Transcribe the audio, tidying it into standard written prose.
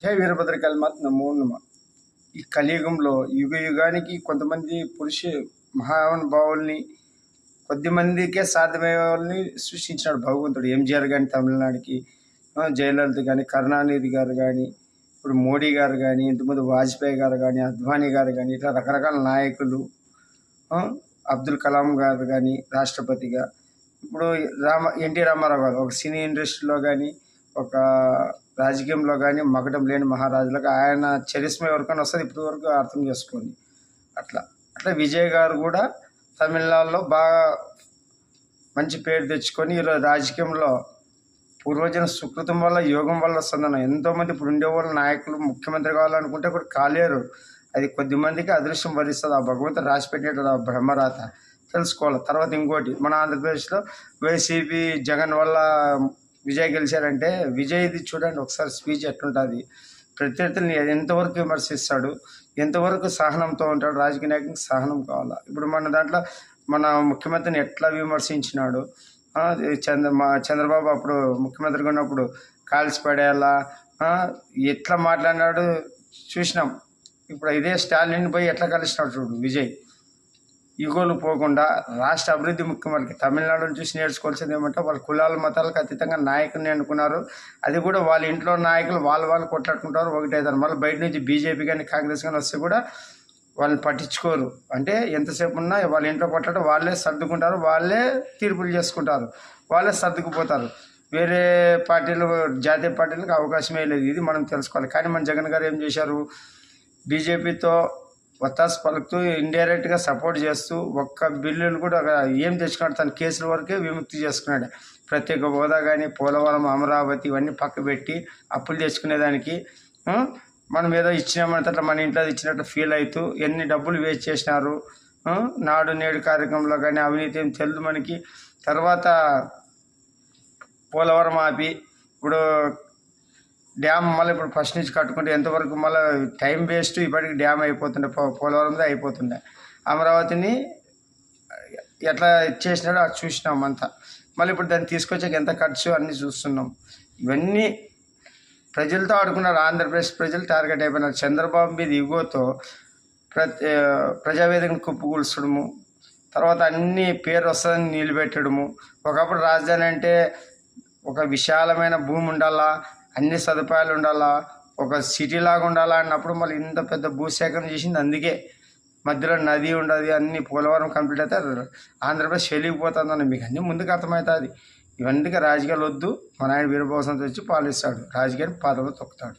జై వీరభద్ర కల్మాత్ నమో నమ. ఈ కలియుగంలో యుగ యుగానికి కొంతమంది మహానుభావుల్ని కొద్ది మందికే సాధ్యమయ్యే వాళ్ళని సృష్టించినాడు భగవంతుడు. ఎంజీఆర్ కానీ తమిళనాడుకి, జయలలిత కానీ, కరుణానిధి గారు కానీ, ఇప్పుడు మోడీ గారు కానీ, ఇంతకుముందు వాజ్పేయి గారు కానీ, అద్వానీ గారు కానీ, ఇట్లా రకరకాల నాయకులు, అబ్దుల్ కలాం గారు కానీ రాష్ట్రపతిగా, ఇప్పుడు ఎన్టీ రామారావు గారు ఒక సినీ ఇండస్ట్రీలో కానీ, ఒక రాజకీయంలో కానీ మగటం లేని మహారాజులకు ఆయన చరిస్మ ఎవరికైనా వస్తుంది ఇప్పటి వరకు అర్థం చేసుకోండి. అట్లా అట్లా విజయ్ గారు కూడా తమిళనాడులో బాగా మంచి పేరు తెచ్చుకొని ఈరోజు రాజకీయంలో పూర్వజన సుకృతం వల్ల యోగం వల్ల వస్తుందన్న. ఎంతోమంది ఇప్పుడు ఉండేవాళ్ళు నాయకులు ముఖ్యమంత్రి కావాలనుకుంటే కూడా కాలేరు. అది కొద్ది మందికి అదృష్టం వరిస్తుంది. ఆ భగవంతుడు రాసి పెట్టేటప్పుడు ఆ బ్రహ్మరాత తెలుసుకోవాలి. తర్వాత ఇంకోటి, మన ఆంధ్రప్రదేశ్లో వైసీపీ జగన్ వల్ల విజయ్ గెలిచారంటే విజయ్ది చూడండి ఒకసారి స్పీచ్ ఎట్లుంటుంది. ప్రత్యర్థుల్ని ఎంతవరకు విమర్శిస్తాడు, ఎంతవరకు సహనంతో ఉంటాడు. రాజకీయ నాయకునికి సహనం కావాలా. ఇప్పుడు మన దాంట్లో మన ముఖ్యమంత్రిని ఎట్లా విమర్శించినాడు. చంద్రబాబు అప్పుడు ముఖ్యమంత్రిగా ఉన్నప్పుడు కాల్చి పడేయాలా ఎట్లా మాట్లాడినాడు చూసినాం. ఇప్పుడు ఇదే స్టాలిన్ పోయి ఎట్లా కలిసినాడు చూడు విజయ్. ఈగోలు పోకుండా రాష్ట్ర అభివృద్ధి ముఖ్యం. వాళ్ళకి తమిళనాడును చూసి నేర్చుకోవాల్సింది ఏమంటే వాళ్ళ కులాల మతాలకు అతీతంగా నాయకుని అనుకున్నారు. అది కూడా వాళ్ళ ఇంట్లో నాయకులు వాళ్ళు కొట్లాడుకుంటారు, ఒకటేదారు. మళ్ళీ బయట నుంచి బీజేపీ కానీ కాంగ్రెస్ కానీ వస్తే కూడా వాళ్ళని పట్టించుకోరు. అంటే ఎంతసేపు ఉన్నా వాళ్ళ ఇంట్లో కొట్లాట వాళ్ళే సర్దుకుంటారు, వాళ్ళే తీర్పులు చేసుకుంటారు, వాళ్ళే సర్దుకుపోతారు. వేరే పార్టీలు జాతీయ పార్టీలకు అవకాశమే లేదు. ఇది మనం తెలుసుకోవాలి. కానీ మన జగన్ గారు ఏం చేశారు, బీజేపీతో వత్తాసు పలుకుతూ ఇండైరెక్ట్గా సపోర్ట్ చేస్తూ ఒక్క బిల్లులు కూడా ఏం తెచ్చుకున్నాడు, తన కేసుల వరకే విముక్తి చేసుకున్నాడు. ప్రత్యేక హోదా కానీ, పోలవరం, అమరావతి ఇవన్నీ పక్క పెట్టి అప్పులు తెచ్చుకునేదానికి మనం ఏదో ఇచ్చినామంటే మన ఇంట్లో ఇచ్చినట్టు ఫీల్ అవుతూ ఎన్ని డబ్బులు వేస్ట్ చేసినారు. నాడు నేడు కార్యక్రమంలో కానీ అవినీతి ఏం తెలియదు మనకి. తర్వాత పోలవరం ఆపి ఇప్పుడు డ్యామ్ మళ్ళీ ఇప్పుడు ఫస్ట్ నుంచి కట్టుకుంటే ఎంతవరకు మళ్ళీ టైం వేస్ట్. ఇప్పటికి డ్యామ్ అయిపోతుండే, పోలవరంలో అయిపోతుండే. అమరావతిని ఎట్లా చేసినాడో అది చూసినాం అంతా. మళ్ళీ ఇప్పుడు దాన్ని తీసుకొచ్చాక ఎంత ఖర్చు అన్నీ చూస్తున్నాం. ఇవన్నీ ప్రజలతో ఆడుకున్నారు. ఆంధ్రప్రదేశ్ ప్రజలు టార్గెట్ అయిపోయినారు. చంద్రబాబు మీద ఇగోతో ప్రజావేదికను కుప్పకూల్చడము, తర్వాత అన్ని పేరు వస్తుందని నిలబెట్టడము. ఒకప్పుడు రాజధాని అంటే ఒక విశాలమైన భూమి ఉండాలా, అన్ని సదుపాయాలు ఉండాలా, ఒక సిటీ లాగా ఉండాలా అన్నప్పుడు మళ్ళీ ఇంత పెద్ద భూసేకరణ చేసింది. అందుకే మధ్యలో నది ఉండదు. అన్ని పోలవరం కంప్లీట్ అయితే ఆంధ్రప్రదేశ్ వెలిగిపోతుందని మీకు అన్నీ ముందుకు అర్థమవుతుంది. ఇవన్నీ రాజకీయాలు వద్దు. మన ఆయన వీరభోసం తెచ్చి పాలిస్తాడు, రాజకీయాన్ని పాదలో తొక్కుతాడు.